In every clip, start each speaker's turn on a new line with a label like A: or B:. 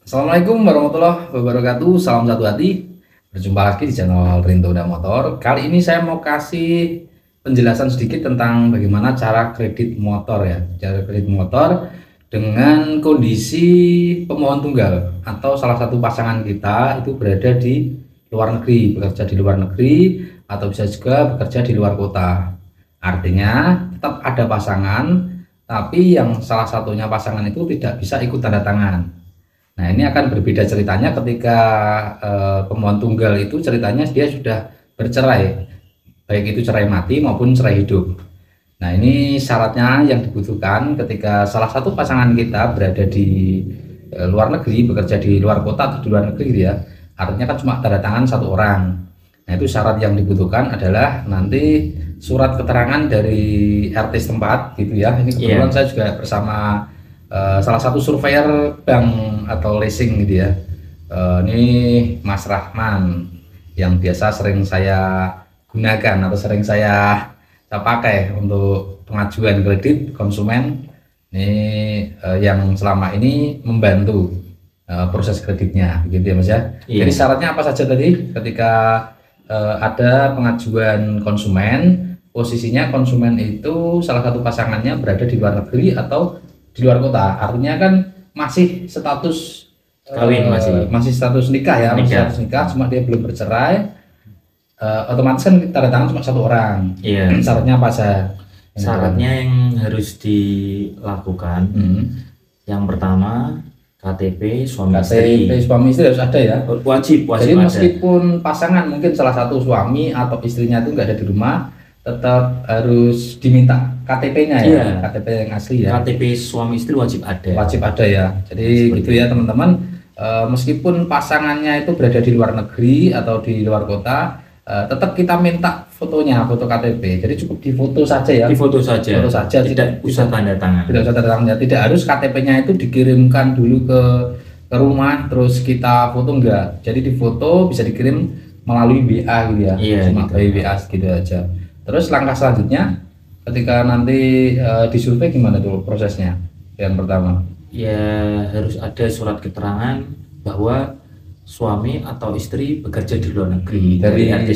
A: Assalamualaikum warahmatullahi wabarakatuh. Salam satu hati. Berjumpa lagi di channel Rinto dan Motor. Kali ini saya mau kasih penjelasan sedikit tentang bagaimana cara kredit motor ya. Cara kredit motor dengan kondisi pemohon tunggal atau salah satu pasangan kita itu berada di luar negeri, bekerja di luar negeri atau bisa juga bekerja di luar kota. Artinya tetap ada pasangan, tapi yang salah satunya pasangan itu tidak bisa ikut tanda tangan. Nah, ini akan berbeda ceritanya ketika pemohon tunggal itu ceritanya dia sudah bercerai, baik itu cerai mati maupun cerai hidup. Nah, ini syaratnya yang dibutuhkan ketika salah satu pasangan kita berada di luar negeri, bekerja di luar kota atau di luar negeri gitu ya. Artinya kan cuma tanda tangan satu orang. Nah, itu syarat yang dibutuhkan adalah nanti surat keterangan dari RT setempat gitu ya. Ini kebetulan saya juga bersama salah satu surveyor bank atau leasing gitu ya. Ini Mas Rahman yang biasa sering saya gunakan atau sering saya pakai untuk pengajuan kredit konsumen. Ini yang selama ini membantu proses kreditnya gitu ya Mas ya. Jadi syaratnya apa saja tadi ketika ada pengajuan konsumen, posisinya konsumen itu salah satu pasangannya berada di luar negeri atau di luar kota, artinya kan masih status
B: kawin,
A: masih status nikah ya, masih status nikah, cuma dia belum bercerai. Otomatis kan tanda tangan cuma satu orang. Syaratnya apa saja?
B: Syaratnya yang harus dilakukan, yang pertama KTP suami istri.
A: KTP suami istri harus ada ya.
B: Wajib
A: Jadi
B: ada.
A: meskipun pasangan mungkin salah satu suami atau istrinya itu nggak ada di rumah, tetap harus diminta KTP-nya ya, KTP yang asli ya.
B: KTP suami istri wajib ada.
A: Wajib ada ya. Jadi gitu ya teman-teman. Meskipun pasangannya itu berada di luar negeri atau di luar kota, tetap kita minta fotonya, foto KTP. Jadi cukup difoto saja ya.
B: Difoto saja.
A: Foto saja.
B: Tidak usah tanda tangan.
A: Tidak usah tanda tangan. Tidak harus KTP-nya itu dikirimkan dulu ke rumah, terus kita foto enggak. Jadi difoto bisa dikirim melalui WA gitu ya. Cuma gitu. WA gitu aja. Terus langkah selanjutnya ketika nanti disurvei gimana tuh prosesnya? Yang pertama
B: ya harus ada surat keterangan bahwa suami atau istri bekerja di luar negeri
A: dari RT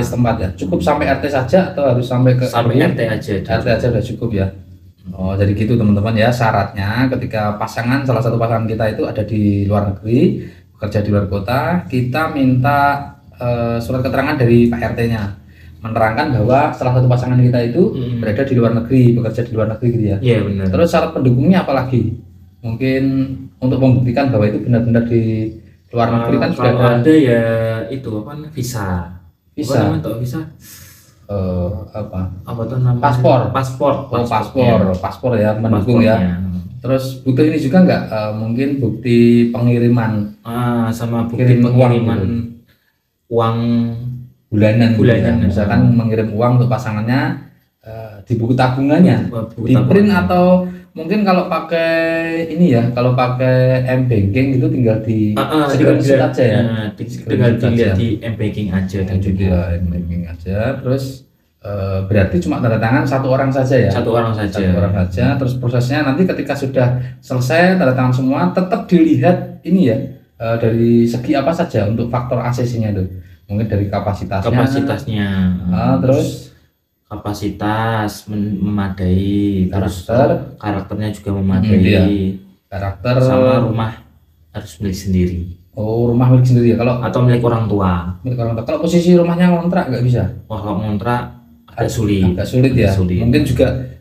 A: setempat ya. Cukup sampai RT saja atau harus sampai ke
B: RT aja?
A: RT aja udah cukup ya. Oh, jadi gitu teman-teman ya, syaratnya ketika pasangan salah satu pasangan kita itu ada di luar negeri, bekerja di luar kota, kita minta surat keterangan dari Pak RT-nya menerangkan bahwa salah satu pasangan kita itu berada di luar negeri, bekerja di luar negeri gitu ya.
B: Iya benar.
A: Terus syarat pendukungnya apa lagi? Mungkin untuk membuktikan bahwa itu benar-benar di luar negeri kan sudah
B: ada ya itu apa visa.
A: Visa.
B: Apa visa?
A: Apa
B: tuh namanya?
A: Paspor ya, mendukung ya. Terus butuh ini juga nggak? Mungkin bukti pengiriman.
B: Sama bukti pengiriman uang
A: bulanan ya. Misalkan mengirim uang untuk pasangannya di buku tabungannya, di print atau mungkin kalau pakai ini ya, kalau pakai M-Banking itu tinggal di screenshot aja ya,
B: tinggal dilihat di M-Banking aja dan
A: juga M-Banking aja. Terus berarti cuma tanda tangan satu orang saja ya,
B: satu orang saja.
A: Terus prosesnya nanti ketika sudah selesai tanda tangan semua, tetap dilihat ini ya, dari segi apa saja untuk faktor ACC-nya itu. Mungkin dari kapasitasnya, terus
B: kapasitas memadai, karakternya juga memadai,
A: karakter
B: sama rumah harus milik sendiri.
A: Oh, rumah milik sendiri ya,
B: atau milik orang tua.
A: Kalau posisi rumahnya ngontrak nggak bisa?
B: Wah, kalau ngontrak agak sulit ya.
A: Mungkin juga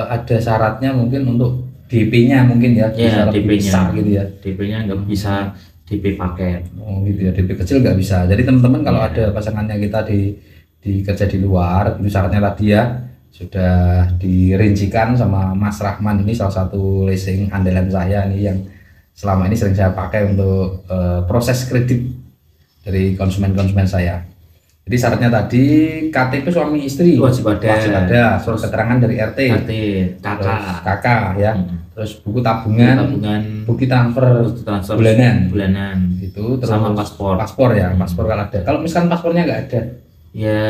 A: ada syaratnya mungkin untuk DP-nya mungkin ya,
B: DP-nya
A: gitu ya.
B: DP-nya nggak bisa DP paket.
A: Oh gitu ya, DP kecil nggak bisa. Jadi teman-teman kalau ada pasangannya kita di kerja di luar, itu syaratnya tadi ya sudah dirincikan sama Mas Rahman. Ini salah satu leasing andalan saya nih yang selama ini sering saya pakai untuk proses kredit dari konsumen-konsumen saya. Jadi syaratnya tadi KTP suami istri
B: wajib ada,
A: surat keterangan dari RT, kakak ya. Terus buku tabungan, bukti transfer
B: bulanan
A: itu, terus
B: sama
A: paspor ya, paspor kalau ada. Kalau misalkan paspornya nggak ada
B: ya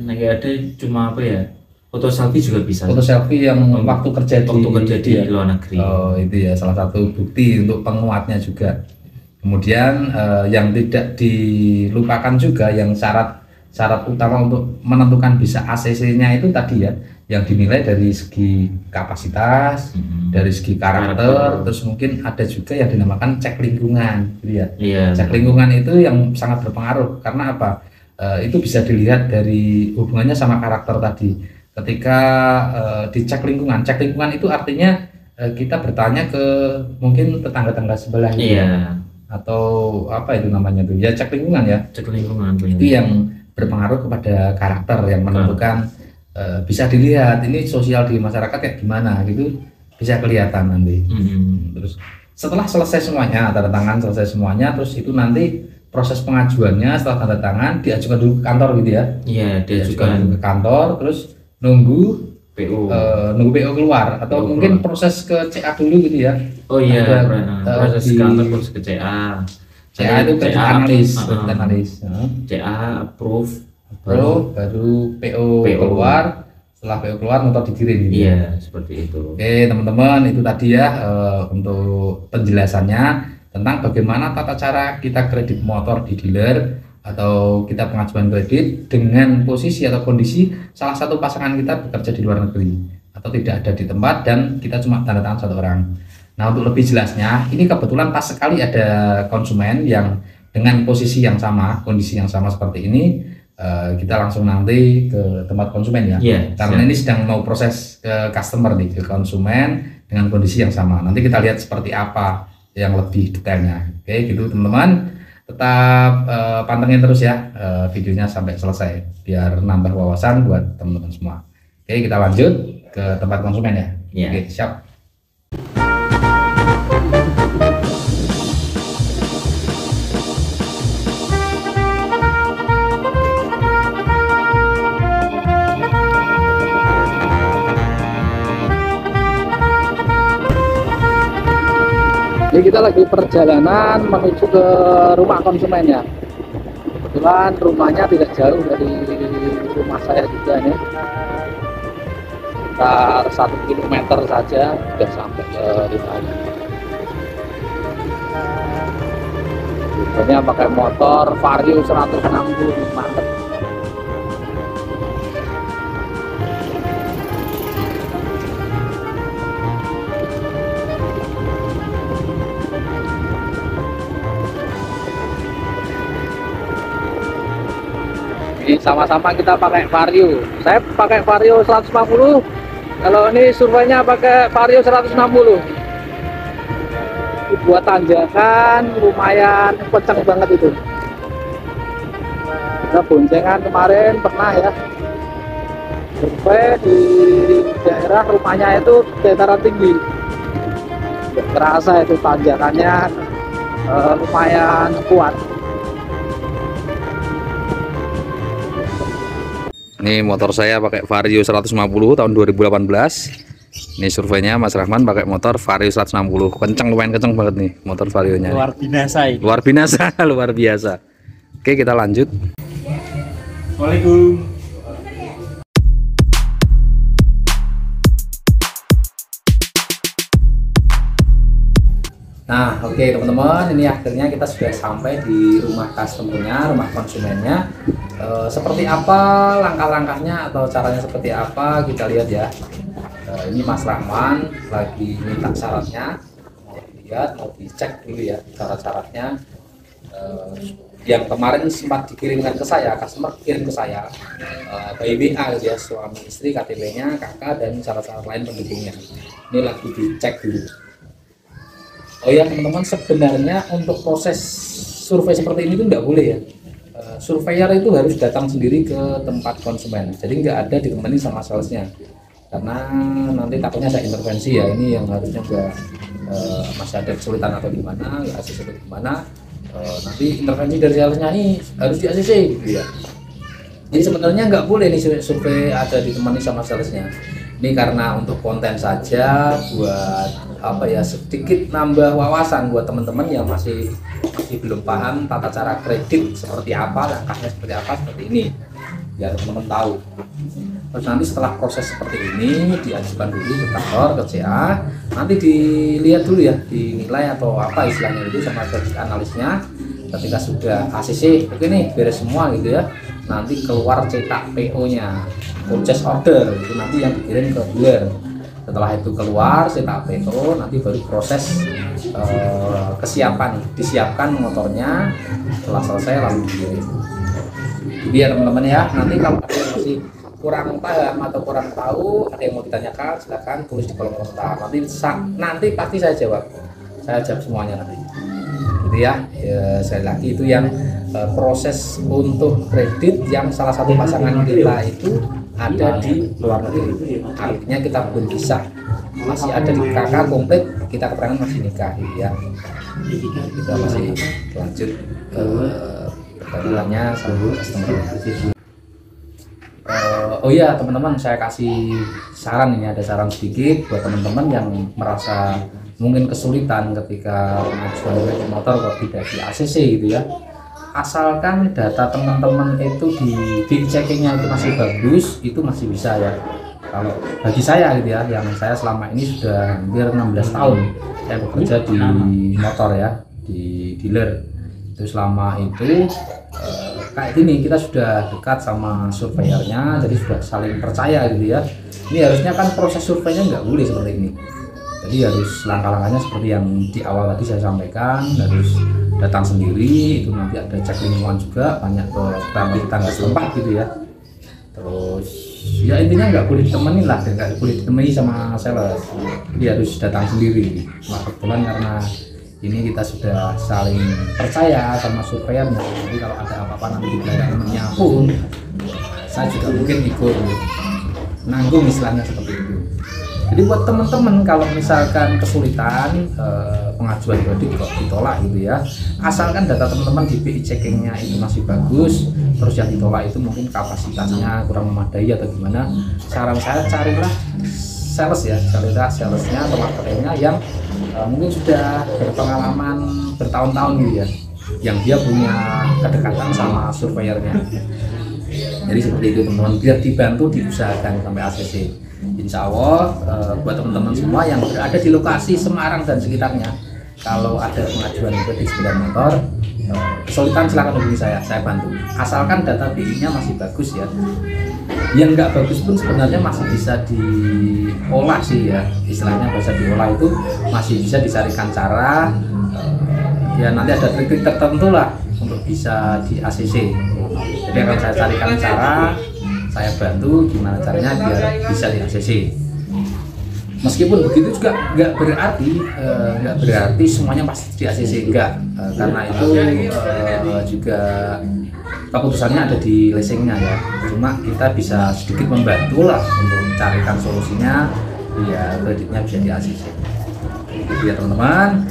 B: nggak ada, cuma apa ya, Foto selfie juga bisa.
A: Foto selfie yang waktu kerja
B: di luar negeri.
A: Oh, itu ya salah satu bukti untuk penguatnya juga. Kemudian yang tidak dilupakan juga yang syarat utama untuk menentukan bisa ACC-nya itu tadi ya, yang dinilai dari segi kapasitas, dari segi karakter, terus mungkin ada juga yang dinamakan cek lingkungan, gitu ya.
B: Iya.
A: Cek lingkungan itu yang sangat berpengaruh karena apa? Itu bisa dilihat dari hubungannya sama karakter tadi. Ketika dicek lingkungan itu artinya kita bertanya ke mungkin tetangga-tetangga sebelah gitu.
B: Iya.
A: Atau apa itu namanya tuh ya, cek lingkungan ya,
B: Cek lingkungan
A: itu yang berpengaruh kepada karakter yang menentukan bisa dilihat ini sosial di masyarakat kayak gimana gitu, bisa kelihatan nanti. Terus setelah selesai semuanya, tanda tangan selesai semuanya, terus itu nanti proses pengajuannya setelah tanda tangan diajukan dulu ke kantor gitu ya.
B: Iya, diajukan
A: ke kantor, terus nunggu
B: PO
A: keluar atau mungkin proses ke CA dulu gitu ya.
B: Oh iya, proses kantor proses ke CA.
A: CA itu ke analis. CA
B: approve,
A: baru PO keluar. Setelah PO keluar motor dikirim gitu.
B: Iya, seperti itu.
A: Oke teman-teman, itu tadi ya untuk penjelasannya tentang bagaimana tata cara kita kredit motor di dealer atau kita pengajuan kredit dengan posisi atau kondisi salah satu pasangan kita bekerja di luar negeri atau tidak ada di tempat dan kita cuma tanda tangan satu orang. Nah, untuk lebih jelasnya, ini kebetulan pas sekali ada konsumen yang dengan posisi yang sama, kondisi yang sama seperti ini, kita langsung nanti ke tempat konsumen ya. Karena ini sedang mau proses ke customer nih, ke konsumen dengan kondisi yang sama. Nanti kita lihat seperti apa yang lebih detailnya. Oke, gitu teman-teman. Tetap pantengin terus ya videonya sampai selesai biar nambah wawasan buat teman-teman semua. Oke, kita lanjut ke tempat konsumen ya. Oke, siap. Jadi kita lagi perjalanan menuju ke rumah konsumennya. Kebetulan rumahnya tidak jauh dari rumah saya juga nih. Sekitar 1 kilometer saja sudah sampai ke rumahnya. Ini pakai motor Vario 160 mantep. Ini sama-sama kita pakai Vario. Saya pakai Vario 150. Kalau ini surveinya pakai Vario 160. Buat tanjakan lumayan kencang banget itu. Kita boncengan kemarin pernah ya. Survei di daerah rumahnya itu dataran tinggi. Terasa itu tanjakannya lumayan kuat. Ini motor saya pakai Vario 150 tahun 2018. Ini surveinya Mas Rahman pakai motor Vario 160. Lumayan kenceng banget nih motor Varionya.
B: Luar biasa ini.
A: Luar biasa, luar biasa. Oke, kita lanjut.
B: Assalamualaikum.
A: Nah, oke teman-teman, ini akhirnya kita sudah sampai di rumah customernya, rumah konsumennya. Seperti apa langkah-langkahnya atau caranya seperti apa, kita lihat ya. Ini Mas Rahman lagi minta syaratnya, mau dilihat, mau dicek dulu ya syarat-syaratnya. Yang kemarin sempat dikirimkan ke saya, customer kirim ke saya by WA gitu ya, suami istri, KTP-nya, kakak, dan syarat-syarat lain pendukungnya. Ini lagi dicek dulu. Oh ya teman-teman, sebenarnya untuk proses survei seperti ini tuh nggak boleh ya. Surveyor itu harus datang sendiri ke tempat konsumen, jadi nggak ada ditemani sama salesnya, karena nanti takutnya ada intervensi ya. Ini yang harusnya nggak masih ada kesulitan atau gimana, nggak ACC atau gimana, nanti intervensi dari salesnya ini harus di ACC gitu ya. Jadi sebenarnya nggak boleh nih survei ada ditemani sama salesnya. Ini karena untuk konten saja, buat apa ya, sedikit nambah wawasan buat teman-teman yang masih belum paham tata cara kredit seperti apa, langkahnya seperti apa, seperti ini biar teman-teman tahu. Terus nanti setelah proses seperti ini diajukan dulu ke kantor, ke CA, nanti dilihat dulu ya, dinilai atau apa istilahnya itu sama service analisnya. Ketika sudah ACC, oke nih beres semua gitu ya, nanti keluar cetak PO-nya, purchase order, itu nanti yang dikirim ke dealer. Setelah itu keluar cetak PO, nanti baru proses kesiapan, disiapkan motornya. Setelah selesai lalu dikirim. Biar teman-teman ya, nanti kalau ada yang masih kurang paham atau kurang tahu, ada yang mau ditanyakan, silahkan tulis di kolom komentar. Nanti pasti saya jawab semuanya nanti. Gitu ya, sekali lagi itu yang proses untuk kredit yang salah satu pasangan kita itu ada di luar negeri. Artinya kita belum bisa, masih ada di KK komplit, kita keterangan masih nikah gitu ya. Kita masih lanjut pertanyaannya sama customer. Oh iya teman-teman, saya kasih saran, ini ada saran sedikit buat teman-teman yang merasa mungkin kesulitan ketika mengajukan kredit motor kok tidak di ACC gitu ya. Asalkan data teman-teman itu di checkingnya itu masih bagus, itu masih bisa ya. Kalau bagi saya gitu ya, yang saya selama ini sudah hampir 16 tahun saya bekerja di motor ya, di dealer. Itu selama itu kayak gini, kita sudah dekat sama surveyornya, jadi sudah saling percaya gitu ya. Ini harusnya kan proses surveinya nggak boleh seperti ini, jadi harus langkah-langkahnya seperti yang di awal tadi saya sampaikan, harus datang sendiri, itu nanti ada cek lingkungan juga, banyak ke tetangga setempat gitu ya. Terus ya intinya nggak boleh ditemenin lah, nggak boleh ditemani sama sales, jadi harus datang sendiri. Nah, kebetulan karena ini kita sudah saling percaya sama surveyornya, jadi kalau ada apa-apa nanti di belakangnya pun saya juga mungkin ikut nanggung istilahnya seperti itu. Jadi buat teman-teman kalau misalkan kesulitan pengajuan kredit kok ditolak gitu ya, asalkan data teman-teman di BI checkingnya itu masih bagus, terus yang ditolak itu mungkin kapasitasnya kurang memadai atau gimana, saran saya carilah sales ya, carilah salesnya atau marketingnya yang mungkin sudah berpengalaman bertahun-tahun gitu ya, yang dia punya kedekatan sama surveyornya. Jadi seperti itu teman-teman, biar dibantu diusahakan sampai ACC. Insya Allah buat teman-teman semua yang berada di lokasi Semarang dan sekitarnya, kalau ada pengajuan kredit sepeda motor kesulitan silahkan hubungi saya bantu. Asalkan data BI-nya masih bagus ya. Yang nggak bagus pun sebenarnya masih bisa diolah sih ya, istilahnya bahasa diolah itu masih bisa dicarikan cara ya, nanti ada trik-trik tertentu lah untuk bisa di ACC. Jadi akan saya carikan cara, saya bantu gimana caranya biar bisa di ACC. Meskipun begitu juga nggak berarti semuanya pasti di ACC, enggak, karena itu juga keputusannya ada di leasingnya ya. Cuma kita bisa sedikit membantu lah untuk mencarikan solusinya biar kreditnya bisa di ACC. Gitu ya teman-teman.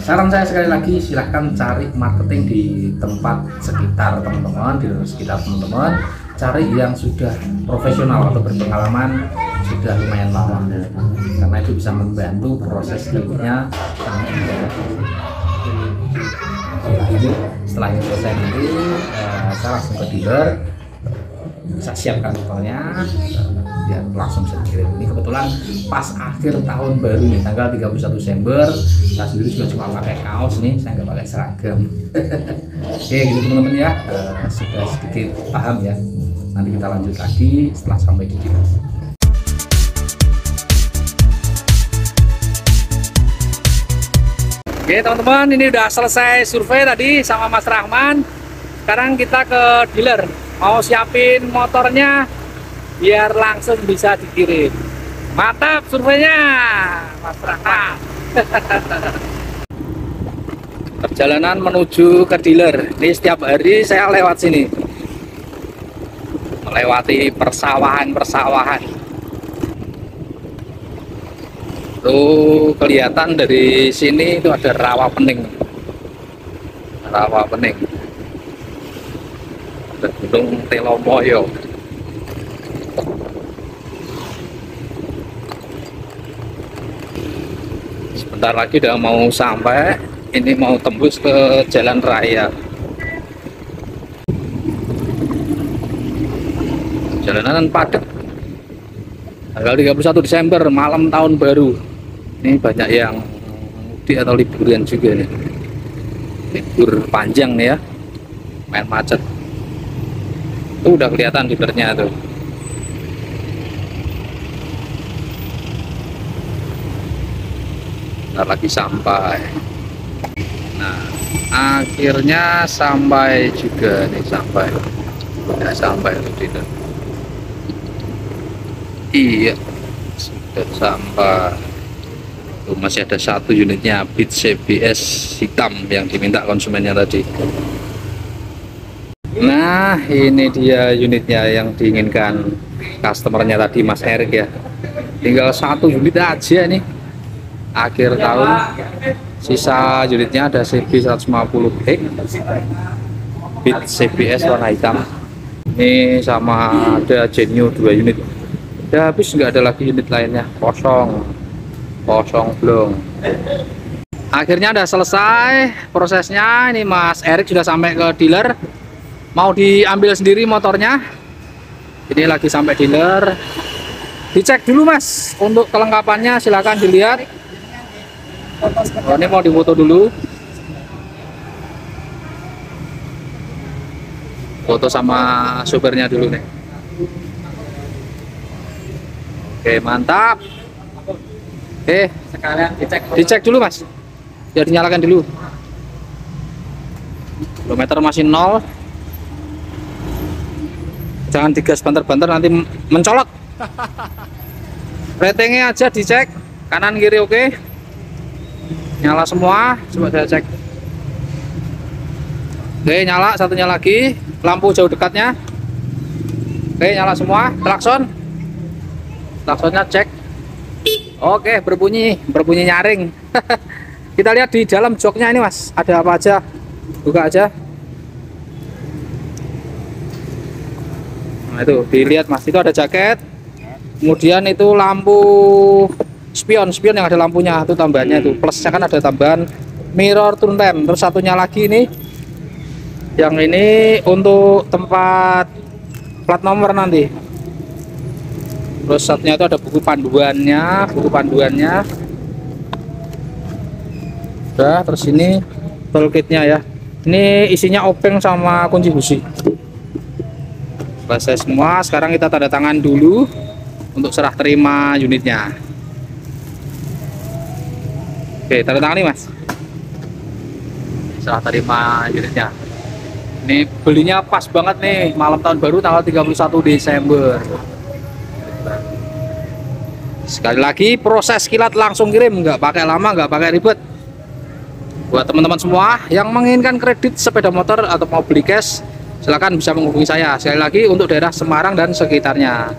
A: Saran saya sekali lagi, silahkan cari marketing di tempat sekitar teman-teman, di sekitar teman-teman, cari yang sudah profesional atau berpengalaman sudah lumayan lama, karena itu bisa membantu proses kreditnya sangat mudah. Setelah itu selesai nanti saya langsung ke dealer, saya siapkan motornya biar langsung bisa dikirim. Ini kebetulan pas akhir tahun baru nih, tanggal 31 Desember, saya sendiri juga cuma pakai kaos nih, saya nggak pakai seragam. Oke gitu teman-teman ya, sudah sedikit paham ya. Nanti kita lanjut lagi setelah sampai di dealer. Oke teman-teman, ini udah selesai survei tadi sama Mas Rahman. Sekarang kita ke dealer, mau siapin motornya biar langsung bisa dikirim. Mantap surveinya Mas Rahman. Perjalanan menuju ke dealer, ini setiap hari saya lewat sini, melewati persawahan. Tuh kelihatan dari sini itu ada rawa pening, ada Gunung Telomoyo. Sebentar lagi udah mau sampai, ini mau tembus ke jalan raya. Jalanan padat. Tanggal 31 Desember, malam tahun baru. Ini banyak yang mudik atau liburan juga nih. Libur panjang nih ya. Main macet. Tuh udah kelihatan dealernya tuh. Bentar lagi sampai. Nah, akhirnya sampai juga nih, sampai. Udah sampai tuh dealer. Iya, sudah sampai. Tuh, masih ada satu unitnya Beat CBS hitam yang diminta konsumennya tadi. Nah, ini dia unitnya yang diinginkan customernya tadi, Mas Erik ya. Tinggal satu unit aja nih. Akhir tahun, sisa unitnya ada CB 150X Beat CBS warna hitam. Ini sama ada Genio 2 unit. Udah habis, nggak ada lagi unit lainnya, kosong belum. Akhirnya udah selesai prosesnya. Ini Mas Erik sudah sampai ke dealer, mau diambil sendiri motornya. Ini lagi sampai dealer, dicek dulu Mas untuk kelengkapannya, silahkan dilihat. Oh, ini mau difoto dulu, foto sama supirnya dulu nih. Oke, mantap. Oke, sekalian dicek dulu Mas, biar dinyalakan dulu. Kilometer masih 0. Jangan digas banter-banter, nanti mencolok. Ratingnya aja dicek kanan kiri. Oke, nyala semua. Coba saya cek. Oke, nyala, satunya lagi. Lampu jauh dekatnya. Oke, nyala semua. Klaksonnya cek. Oke, berbunyi nyaring. Kita lihat di dalam joknya ini Mas, ada apa aja. Buka aja. Nah, itu dilihat Mas, itu ada jaket. Kemudian itu lampu spion yang ada lampunya, itu tambahannya itu. Plusnya kan ada tambahan mirror turn time. Terus satunya lagi ini, yang ini untuk tempat plat nomor nanti. Terus satunya itu ada buku panduannya. Udah, terus ini toolkitnya ya. Ini isinya obeng sama kunci busi. Selesai semua. Sekarang kita tanda tangan dulu untuk serah terima unitnya. Oke, tanda tangan nih Mas. Serah terima unitnya. Ini belinya pas banget nih, malam tahun baru tanggal 31 Desember. Sekali lagi, proses kilat langsung kirim, nggak pakai lama, nggak pakai ribet. Buat teman-teman semua yang menginginkan kredit sepeda motor atau mau beli cash, silahkan bisa menghubungi saya. Sekali lagi, untuk daerah Semarang dan sekitarnya,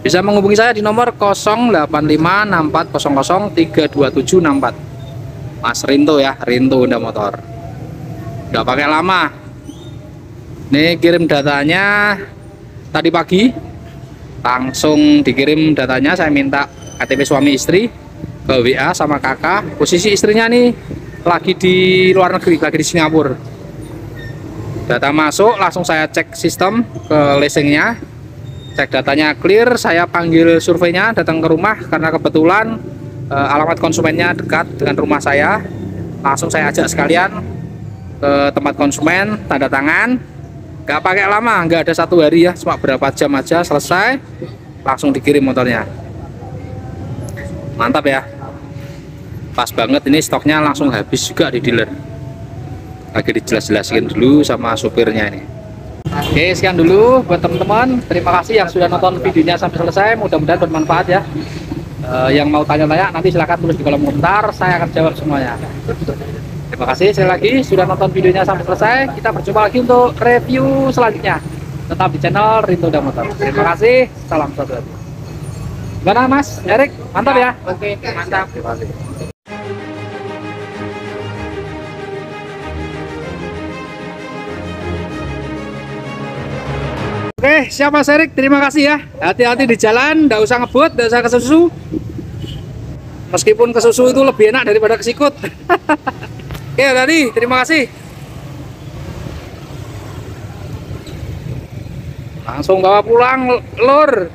A: bisa menghubungi saya di nomor 085640032764. Mas Rinto ya, Rinto Honda Motor. Nggak pakai lama. Nih, kirim datanya tadi pagi, langsung dikirim datanya. Saya minta KTP suami istri ke WA sama kakak. Posisi istrinya nih lagi di luar negeri, lagi di Singapura. Data masuk, langsung saya cek sistem ke leasingnya, cek datanya clear. Saya panggil surveinya datang ke rumah karena kebetulan alamat konsumennya dekat dengan rumah saya. Langsung saya ajak sekalian ke tempat konsumen, tanda tangan. Gak pakai lama, nggak ada 1 hari ya, cuma berapa jam aja selesai, langsung dikirim motornya. Mantap ya, pas banget. Ini stoknya langsung habis juga di dealer. Lagi dijelas-jelasin dulu sama supirnya ini. Oke, sekian dulu buat teman-teman. Terima kasih yang sudah nonton videonya sampai selesai, mudah-mudahan bermanfaat ya. Yang mau tanya-tanya nanti silahkan tulis di kolom komentar, saya akan jawab semuanya. Terima kasih sekali lagi sudah nonton videonya sampai selesai. Kita berjumpa lagi untuk review selanjutnya. Tetap di channel Rinto Honda Motor. Terima kasih, salam satu hati. Gimana Mas Erik? Mantap ya? Oke, mantap. Terima kasih. Oke, siap Mas Erik, terima kasih ya. Hati-hati di jalan, nggak usah ngebut, nggak usah kesusu. Meskipun kesusu itu lebih enak daripada kesikut. Oke, tadi terima kasih. Langsung bawa pulang, Lur.